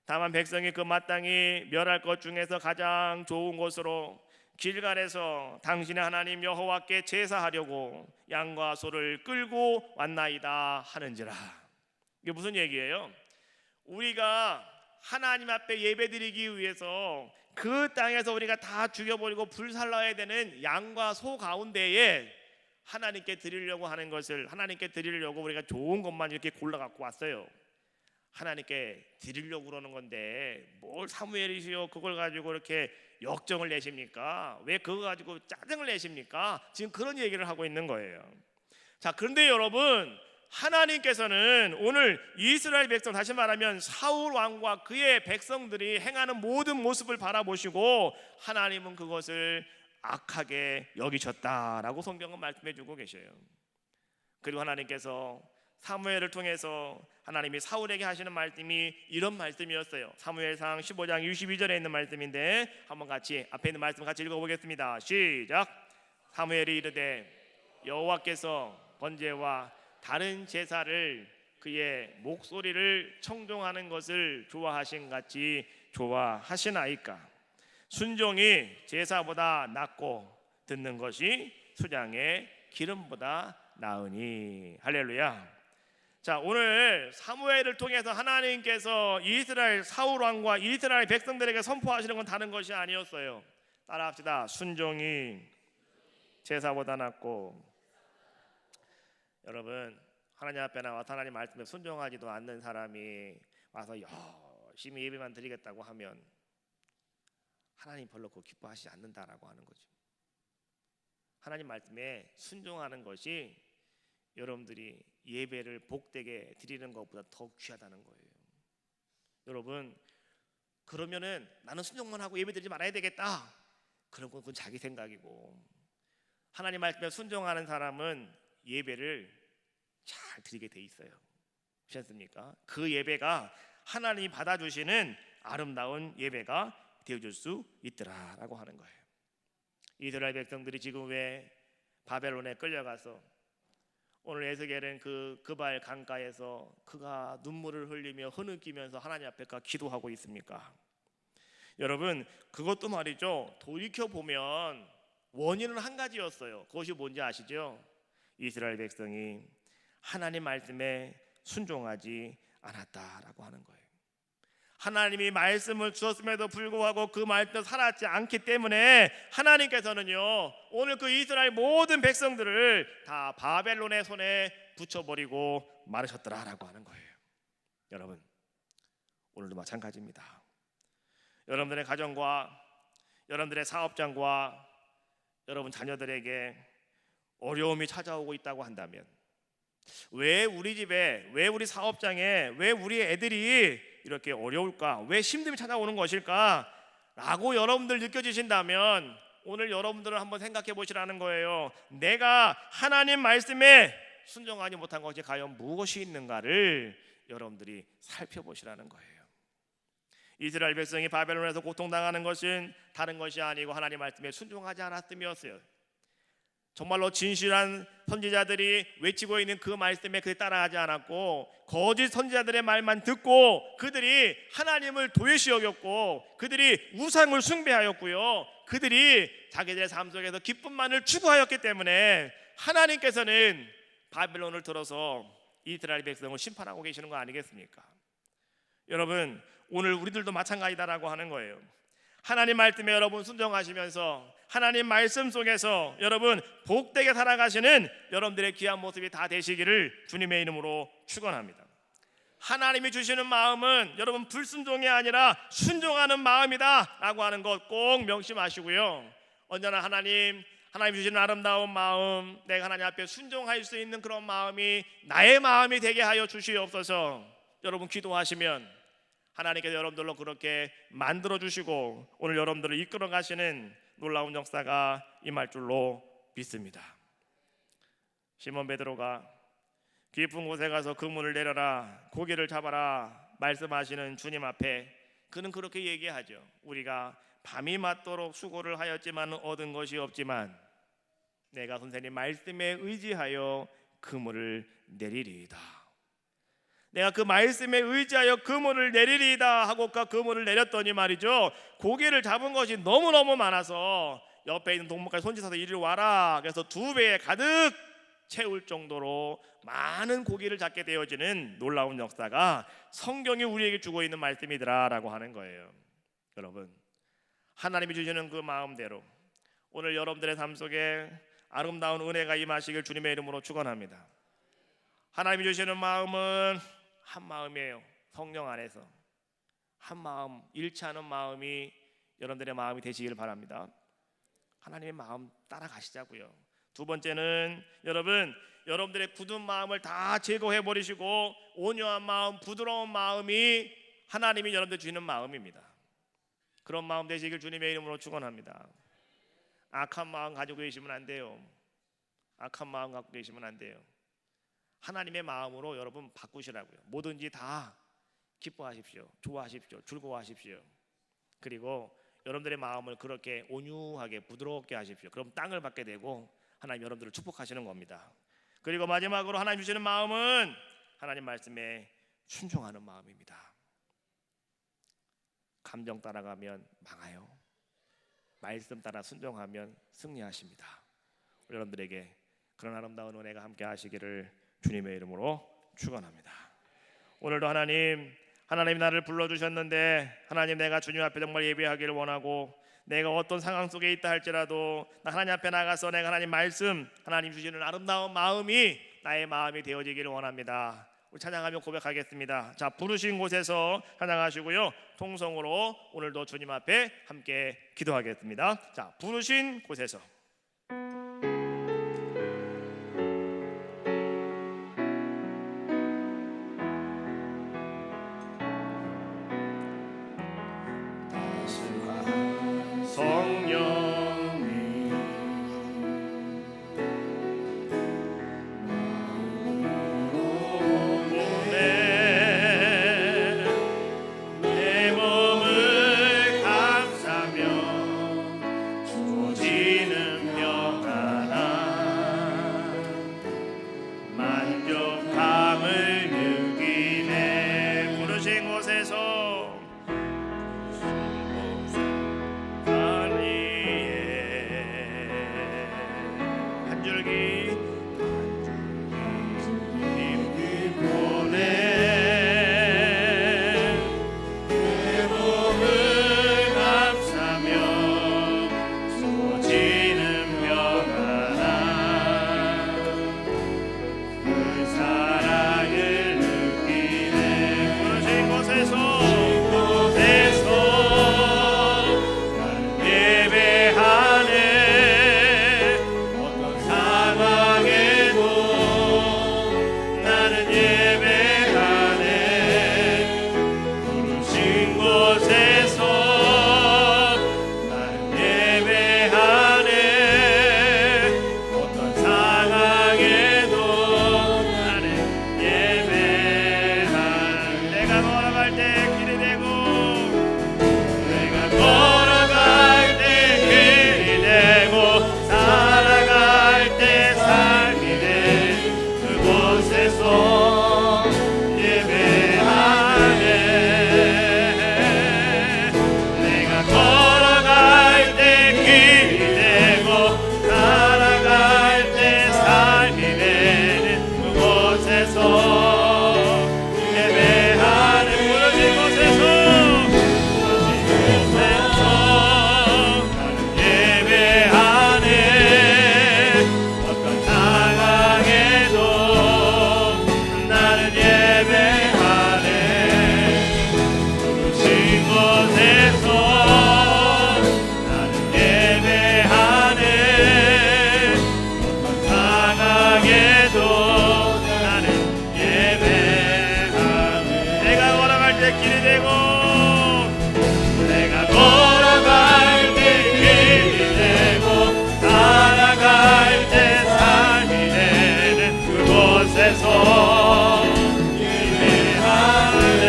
다만 백성이 그 마땅히 멸할 것 중에서 가장 좋은 것으로 길갈에서 당신의 하나님 여호와께 제사하려고 양과 소를 끌고 왔나이다 하는지라. 이게 무슨 얘기예요? 우리가 하나님 앞에 예배드리기 위해서 그 땅에서 우리가 다 죽여버리고 불살라야 되는 양과 소 가운데에 하나님께 드리려고 하는 것을 하나님께 드리려고 우리가 좋은 것만 이렇게 골라 갖고 왔어요. 하나님께 드리려고 그러는 건데 뭘 사무엘이시여 그걸 가지고 이렇게 역정을 내십니까? 왜 그거 가지고 짜증을 내십니까? 지금 그런 얘기를 하고 있는 거예요. 자, 그런데 여러분 하나님께서는 오늘 이스라엘 백성 다시 말하면 사울 왕과 그의 백성들이 행하는 모든 모습을 바라보시고 하나님은 그것을 악하게 여기셨다라고 성경은 말씀해주고 계셔요. 그리고 하나님께서 사무엘을 통해서 하나님이 사울에게 하시는 말씀이 이런 말씀이었어요. 사무엘상 15장 62절에 있는 말씀인데 한번 같이 앞에 있는 말씀 같이 읽어보겠습니다. 시작. 사무엘이 이르되 여호와께서 번제와 다른 제사를 그의 목소리를 청종하는 것을 좋아하신 같이 좋아하시나이까. 순종이 제사보다 낫고 듣는 것이 수장의 기름보다 나으니. 할렐루야. 자, 오늘 사무엘을 통해서 하나님께서 이스라엘 사울 왕과 이스라엘 백성들에게 선포하시는 건 다른 것이 아니었어요. 따라합시다. 순종이 제사보다 낫고. 여러분 하나님 앞에 나와서 하나님 말씀에 순종하지도 않는 사람이 와서 열심히 예배만 드리겠다고 하면 하나님 별로 그거 기뻐하시지 않는다라고 하는 거죠. 하나님 말씀에 순종하는 것이 여러분들이 예배를 복되게 드리는 것보다 더 귀하다는 거예요. 여러분 그러면은 나는 순종만 하고 예배 드리지 말아야 되겠다. 그런 건 그건 자기 생각이고 하나님 말씀에 순종하는 사람은 예배를 잘 드리게 돼 있어요. 그렇지 않습니까? 그 예배가 하나님이 받아주시는 아름다운 예배가 되어줄 수 있더라라고 하는 거예요. 이스라엘 백성들이 지금 왜 바벨론에 끌려가서 오늘 에스겔은 그 그발 강가에서 그가 눈물을 흘리며 흐느끼면서 하나님 앞에 기도하고 있습니까? 여러분, 그것도 말이죠, 돌이켜 보면 원인은 한 가지였어요. 그것이 뭔지 아시죠? 이스라엘 백성이 하나님 말씀에 순종하지 않았다라고 하는 거예요. 하나님이 말씀을 주셨음에도 불구하고 그 말씀을 살았지 않기 때문에 하나님께서는요, 오늘 그 이스라엘 모든 백성들을 다 바벨론의 손에 붙여버리고 마르셨더라라고 하는 거예요. 여러분, 오늘도 마찬가지입니다. 여러분들의 가정과 여러분들의 사업장과 여러분 자녀들에게 어려움이 찾아오고 있다고 한다면, 왜 우리 집에, 왜 우리 사업장에, 왜 우리 애들이 이렇게 어려울까? 왜 힘듦이 찾아오는 것일까? 라고 여러분들 느껴지신다면 오늘 여러분들은 한번 생각해 보시라는 거예요. 내가 하나님 말씀에 순종하지 못한 것이 과연 무엇이 있는가를 여러분들이 살펴보시라는 거예요. 이스라엘 백성이 바벨론에서 고통당하는 것은 다른 것이 아니고 하나님 말씀에 순종하지 않았음이었어요. 정말로 진실한 선지자들이 외치고 있는 그 말씀에 그에 따라하지 않았고, 거짓 선지자들의 말만 듣고 그들이 하나님을 도외시 여겼고 그들이 우상을 숭배하였고요, 그들이 자기들의 삶 속에서 기쁨만을 추구하였기 때문에 하나님께서는 바벨론을 들어서 이스라엘 백성을 심판하고 계시는 거 아니겠습니까? 여러분, 오늘 우리들도 마찬가지다라고 하는 거예요. 하나님 말씀에 여러분 순종하시면서 하나님 말씀 속에서 여러분 복되게 살아가시는 여러분들의 귀한 모습이 다 되시기를 주님의 이름으로 축원합니다. 하나님이 주시는 마음은 여러분 불순종이 아니라 순종하는 마음이다 라고 하는 것 꼭 명심하시고요, 언제나 하나님 주시는 아름다운 마음, 내가 하나님 앞에 순종할 수 있는 그런 마음이 나의 마음이 되게 하여 주시옵소서. 여러분 기도하시면 하나님께서 여러분들로 그렇게 만들어 주시고 오늘 여러분들을 이끌어 가시는 놀라운 역사가 임할 줄로 믿습니다. 시몬 베드로가 깊은 곳에 가서 그물을 내려라, 고기를 잡아라 말씀하시는 주님 앞에 그는 그렇게 얘기하죠. 우리가 밤이 맞도록 수고를 하였지만 얻은 것이 없지만 내가 선생님 말씀에 의지하여 그물을 내리리이다. 내가 그 말씀에 의지하여 그물을 내리리이다 하고 그물을 내렸더니 말이죠, 고기를 잡은 것이 너무너무 많아서 옆에 있는 동무까지 손짓해서 이리 와라, 그래서 2배에 가득 채울 정도로 많은 고기를 잡게 되어지는 놀라운 역사가 성경이 우리에게 주고 있는 말씀이더라라고 하는 거예요. 여러분, 하나님이 주시는 그 마음대로 오늘 여러분들의 삶 속에 아름다운 은혜가 임하시길 주님의 이름으로 축원합니다. 하나님이 주시는 마음은 한 마음이에요. 성령 안에서 한 마음, 일치하는 마음이 여러분들의 마음이 되시길 바랍니다. 하나님의 마음 따라가시자고요. 두 번째는 여러분들의 굳은 마음을 다 제거해 버리시고 온유한 마음, 부드러운 마음이 하나님이 여러분들 주시는 마음입니다. 그런 마음 되시길 주님의 이름으로 축원합니다. 악한 마음 가지고 계시면 안 돼요. 악한 마음 갖고 계시면 안 돼요. 하나님의 마음으로 여러분 바꾸시라고요. 뭐든지 다 기뻐하십시오, 좋아하십시오, 즐거워하십시오. 그리고 여러분들의 마음을 그렇게 온유하게 부드럽게 하십시오. 그럼 땅을 받게 되고 하나님 여러분들을 축복하시는 겁니다. 그리고 마지막으로 하나님 주시는 마음은 하나님 말씀에 순종하는 마음입니다. 감정 따라가면 망해요. 말씀 따라 순종하면 승리하십니다. 여러분들에게 그런 아름다운 은혜가 함께 하시기를 주님의 이름으로 축원합니다. 오늘도 하나님 나를 불러주셨는데 하나님, 내가 주님 앞에 정말 예배하기를 원하고 내가 어떤 상황 속에 있다 할지라도 나 하나님 앞에 나가서 내가 하나님 말씀, 하나님 주시는 아름다운 마음이 나의 마음이 되어지기를 원합니다. 우리 찬양하며 고백하겠습니다. 자, 부르신 곳에서 찬양하시고요, 통성으로 오늘도 주님 앞에 함께 기도하겠습니다. 자, 부르신 곳에서. 성령이 줄기 보내 내 몸을 감싸며 쏟지는 몇 하나 그 사랑을 느끼네 부르신 곳에서 예배하네 어떤 상황에도 나는 예배하네 부르신 곳에서 나는 예배하네 어떤 상황에도 나는 예배하네 내가 걸어갈 때 길이 되고 내가 걸어갈 때 길이 되고 살아갈 때 삶이 돼 그곳에서 예배하네 내가 걸어갈 때 길이 되고 살아갈 때 삶이 되는 그곳에서 예배하는 무너진 곳에서 예배하네 어떤 상황에도 나는 예배하네 부르신 곳에서 나는 예배하네 어떤 상황에도 나는 예배하네 내가 걸어갈 때 길이 되고 내가 걸어갈 때 길이 되고 살아갈 때 삶이 되는 그곳에서 예배하네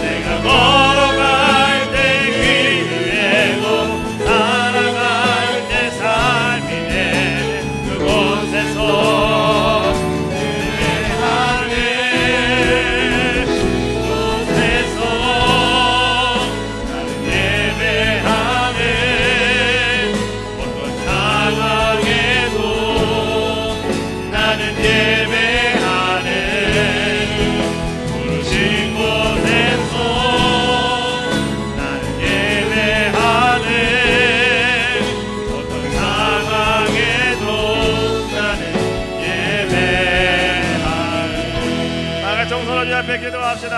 내가 걸어갈 때 길이 되고 살아갈 때 삶이 되는 그곳에서 예배하네 그곳에서 나는 예배하네 어떤 상황에도 나는 예배하네 부르신 곳에서 나는 예배하네 어떤 상황에도 나는 예배하네 다 같이 정선아주 앞에 기도합시다.